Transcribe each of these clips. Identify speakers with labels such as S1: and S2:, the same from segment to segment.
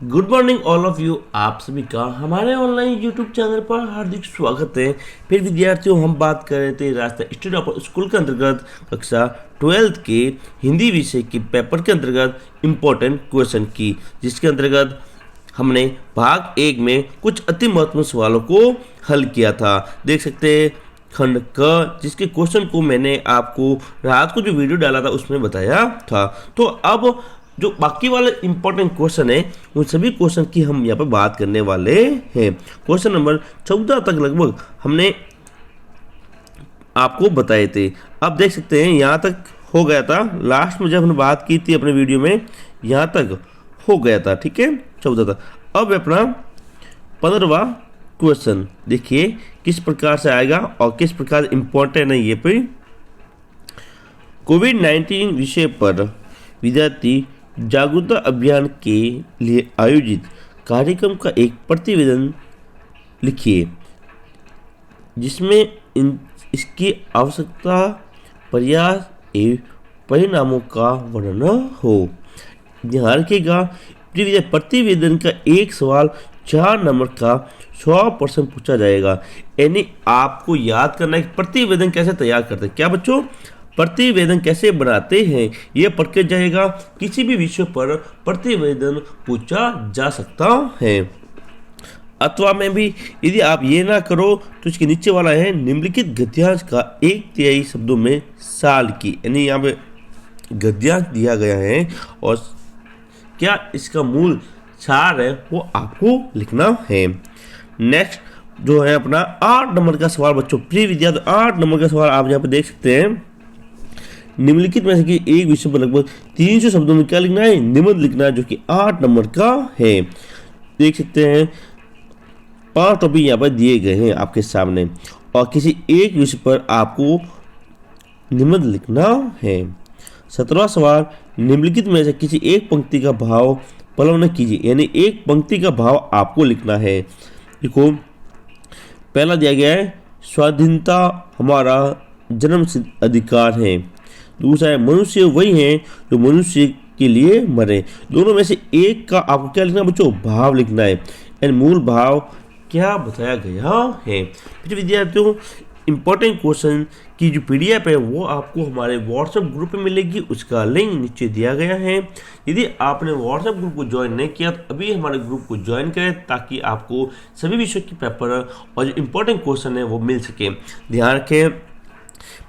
S1: Good morning all of you. आप सभी का हमारे ऑनलाइन यूट्यूब चैनल पर हार्दिक स्वागत है। फिर विद्यार्थियों, हम बात कर रहे थे रास्ता स्टडी ऑफ स्कूल के अंतर्गत कक्षा 12th के हिंदी विषय के पेपर के अंतर्गत इम्पोर्टेंट क्वेश्चन की, जिसके अंतर्गत हमने भाग 1 में कुछ अति महत्वपूर्ण सवालों को हल किया था। देख सकते हैं खंड क, जिसके क्वेश्चन को मैंने आपको रात को जो वीडियो डाला था उसमें बताया था। तो अब जो बाकी वाले इंपॉर्टेंट क्वेश्चन है उन सभी क्वेश्चन की हम यहाँ पर बात करने वाले हैं। क्वेश्चन नंबर 14 तक लगभग हमने आपको बताए थे। अब देख सकते हैं यहाँ तक हो गया था, लास्ट में जब हमने बात की थी अपने वीडियो में यहाँ तक हो गया था, ठीक है 14 तक। अब अपना 15वां क्वेश्चन देखिए किस प्रकार से आएगा और किस प्रकार इंपॉर्टेंट है ये पे। कोविड-19 विषय पर विद्यार्थी जागरूकता अभियान के लिए आयोजित कार्यक्रम का एक प्रतिवेदन लिखिए जिसमें इसकी आवश्यकता, प्रयास एवं परिणामों का वर्णन हो। ध्यान रखिएगा, प्रतिवेदन का एक सवाल 4 नंबर का 100% पूछा जाएगा। यानी आपको याद करना है कि प्रतिवेदन कैसे तैयार करते हैं। क्या बच्चों, प्रतिवेदन कैसे बनाते हैं यह पढ़ के जाएगा। किसी भी विषय पर प्रतिवेदन पूछा जा सकता है। अथवा में भी यदि आप ये ना करो तो इसके नीचे वाला है निम्नलिखित गद्यांश का 1/3 शब्दों में साल की, यानी यहाँ पे गद्यांश दिया गया है और क्या इसका मूल सार है वो आपको लिखना है। नेक्स्ट जो है अपना 8 नंबर का सवाल बच्चों, प्रिय विद्यार्थी 8 नंबर का सवाल आप यहाँ पे देख सकते हैं। निम्नलिखित में से कि एक विषय पर लगभग 300 शब्दों में क्या लिखना है, निबंध लिखना है, जो कि 8 नंबर का है। देख सकते हैं 5 टॉपिक यहाँ पर दिए गए हैं आपके सामने और किसी एक विषय पर आपको निबंध लिखना है। 17वां सवाल, निम्नलिखित में से किसी एक पंक्ति का भाव पलवना कीजिए, यानी एक पंक्ति का भाव आपको लिखना है। देखो पहला दिया गया है स्वाधीनता हमारा जन्मसिद्ध अधिकार है। दूसरा है मनुष्य वही है जो मनुष्य के लिए मरे। दोनों में से एक का आपको क्या लिखना है बच्चों, भाव लिखना है, यानी मूल भाव क्या बताया गया है। फिर विद्यार्थियों, इंपॉर्टेंट क्वेश्चन की जो पीडीएफ है वो आपको हमारे व्हाट्सएप ग्रुप में मिलेगी, उसका लिंक नीचे दिया गया है। यदि आपने व्हाट्सएप ग्रुप को ज्वाइन नहीं किया तो अभी हमारे ग्रुप को ज्वाइन करें ताकि आपको सभी विषयों के पेपर और जो इंपॉर्टेंट क्वेश्चन है वो मिल सके। ध्यान रखें,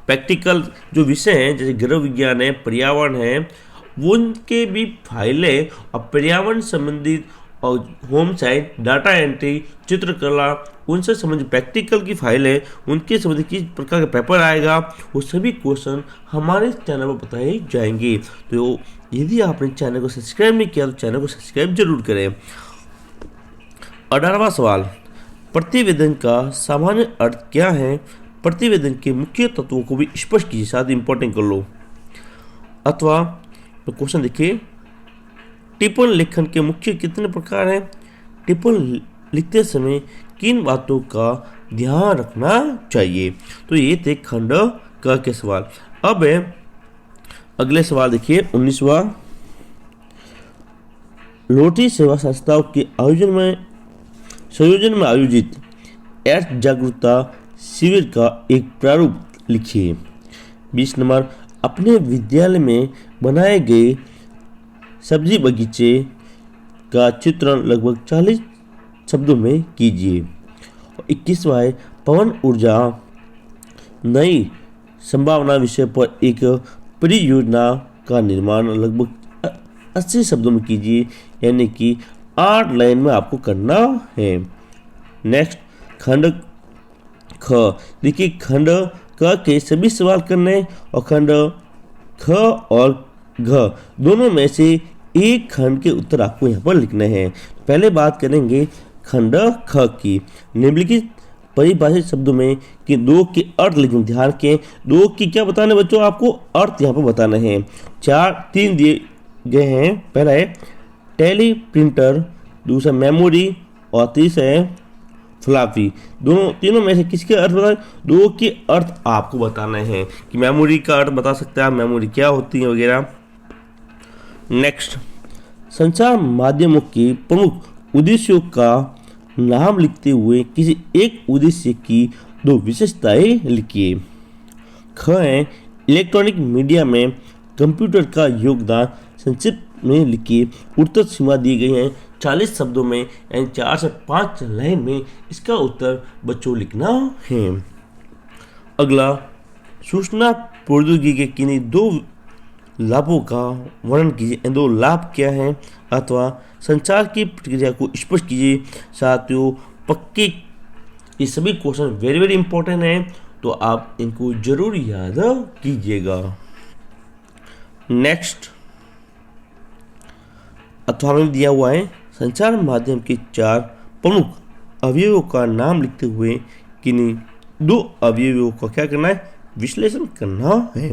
S1: प्रैक्टिकल जो विषय हैं जैसे गृह विज्ञान है, पर्यावरण है, वो उनके भी फाइलें और पर्यावरण संबंधित और होम साइंस, डाटा एंट्री, चित्रकला, उनसे संबंधित प्रैक्टिकल की फाइलें, उनके संबंधित किस प्रकार का पेपर आएगा वो सभी क्वेश्चन हमारे चैनल पर बताए जाएंगे। तो यदि आपने चैनल को सब्सक्राइब नहीं किया तो चैनल को सब्सक्राइब जरूर करें। 18वां सवाल, प्रतिवेदन का सामान्य अर्थ क्या है, प्रतिवेदन के मुख्य तत्वों को भी स्पष्ट कीजिए, साथ इंपॉर्टेंट कर लो। अथवा तो क्वेश्चन देखिए, टिप्पणी लेखन के मुख्य कितने प्रकार हैं, टिप्पणी लिखते समय किन बातों का ध्यान रखना चाहिए। तो ये थे खंड क के सवाल। अब है अगले सवाल देखिए 19वां, लोटी सेवा संस्थाओं के संयोजन में आयोजित एड्स जागरूकता शिविर का एक प्रारूप लिखिए। 20 नंबर, अपने विद्यालय में बनाए गए सब्जी बगीचे का चित्रण लगभग 40 शब्दों में कीजिए। 21वां है पवन ऊर्जा नई संभावना विषय पर एक परियोजना का निर्माण लगभग 80 शब्दों में कीजिए, यानी कि 8 लाइन में आपको करना है। नेक्स्ट खंड ख, देखिए खंड क के सभी सवाल करने और खंड ख और घ दोनों में से एक खंड के उत्तर आपको यहाँ पर लिखने हैं। पहले बात करेंगे खंड ख की। निम्नलिखित परिभाषित शब्दों में कि दो के अर्थ लिखें। ध्यान के दो की क्या बताना है बच्चों, आपको अर्थ यहाँ पर बताना है। 3 दिए गए हैं। पहला है टेली प्रिंटर, दूसरा मेमोरी और तीसरा है फ्लॉपी। तीनों में से किसके अर्थ बताए, दो के अर्थ आपको बताना है कि मेमोरी का अर्थ बता सकते हैं आप, मेमोरी क्या होती है वगैरह। नेक्स्ट संचार माध्यमों के प्रमुख उद्देश्यों का नाम लिखते हुए किसी एक उद्देश्य की दो विशेषताएं लिखिए। ख है इलेक्ट्रॉनिक मीडिया में कंप्यूटर का योगदान, संक्षिप्त में लिखिए। उत्तर सीमा दी गई है 40 शब्दों में यानी 4 से 5 लाइन में इसका उत्तर बच्चों लिखना है। अगला, सूचना प्रौद्योगिकी के किन्हीं दो लाभों का वर्णन कीजिए। दो लाभ क्या हैं अथवा संचार की प्रक्रिया को स्पष्ट कीजिए। साथियों पक्के ये सभी क्वेश्चन वेरी वेरी इंपॉर्टेंट हैं, तो आप इनको जरूर याद कीजिएगा। नेक्स्ट, अथवा में दिया हुआ है संचार माध्यम के 4 प्रमुख अवयवों का नाम लिखते हुए किन्हीं 2 अवयवों का क्या करना है, विश्लेषण करना है।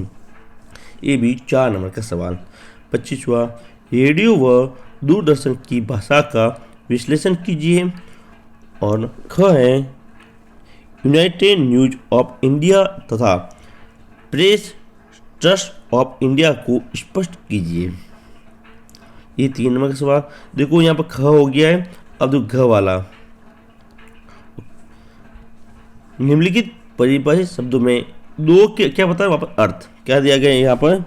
S1: ये भी 4 नंबर का सवाल। 25वां, रेडियो व दूरदर्शन की भाषा का विश्लेषण कीजिए। और ख है यूनाइटेड न्यूज ऑफ इंडिया तथा प्रेस ट्रस्ट ऑफ इंडिया को स्पष्ट कीजिए। ये 3 नंबर का सवाल। देखो यहाँ पर ख हो गया है, अब जो घ वाला, निम्नलिखित परिभाषित शब्दों में दो के क्या बताया वहाँ पर अर्थ क्या दिया गया है यहाँ पर,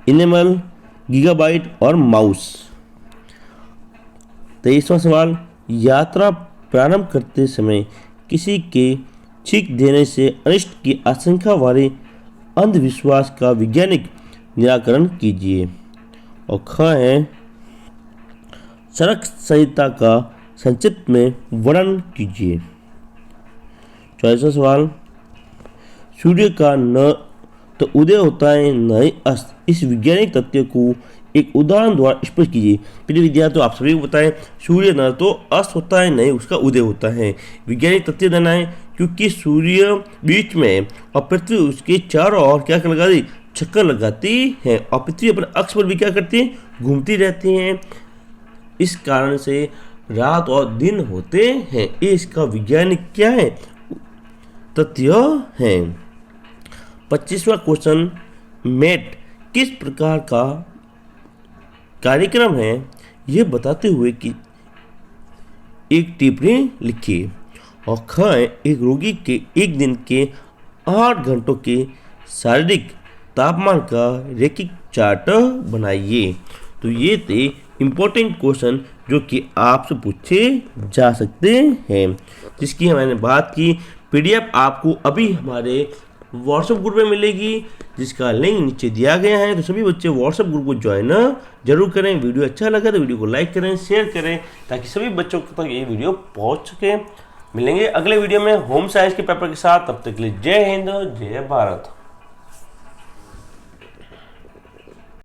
S1: इनेमल, गीगाबाइट और माउस। 23वां सवाल, यात्रा प्रारंभ करते समय किसी के छींक देने से अनिष्ट की आशंका वाले अंधविश्वास का वैज्ञानिक निराकरण कीजिए। और ख है सड़क संहिता का संक्षिप्त में वर्णन कीजिए। 24वां सवाल, सूर्य का न तो उदय होता है न ही अस्त, इस वैज्ञानिक तथ्य को एक उदाहरण द्वारा स्पष्ट कीजिए। प्रिय विद्यार्थियों आप सभी को बताएं, सूर्य न तो अस्त होता है न ही उसका उदय होता है। वैज्ञानिक तथ्य देना है क्योंकि सूर्य बीच में और पृथ्वी उसके चारों ओर क्या लगाती, चक्कर लगाती है, और पृथ्वी अपने अक्ष पर भी क्या करती है, घूमती रहती हैं। इस कारण से रात और दिन होते हैं। ये इसका वैज्ञानिक क्या है, तथ्य है। 25वां क्वेश्चन, मेट किस प्रकार का कार्यक्रम है यह बताते हुए कि एक टिप्पणी लिखिए। और ख है एक रोगी के एक दिन के 8 घंटों के शारीरिक तापमान का रैखिक चार्ट बनाइए। तो ये थे इम्पोर्टेंट क्वेश्चन जो कि आपसे पूछे जा सकते हैं, जिसकी मैंने बात की। पीडीएफ आपको अभी हमारे व्हाट्सएप ग्रुप में मिलेगी, जिसका लिंक नीचे दिया गया है। तो सभी बच्चे व्हाट्सएप ग्रुप को ज्वाइन जरूर करें। वीडियो अच्छा लगा तो वीडियो को लाइक करें, शेयर करें, ताकि सभी बच्चों तक ये वीडियो पहुंच सके। मिलेंगे अगले वीडियो में होम साइंस के पेपर के साथ। तब तक के लिए जय हिंद, जय भारत।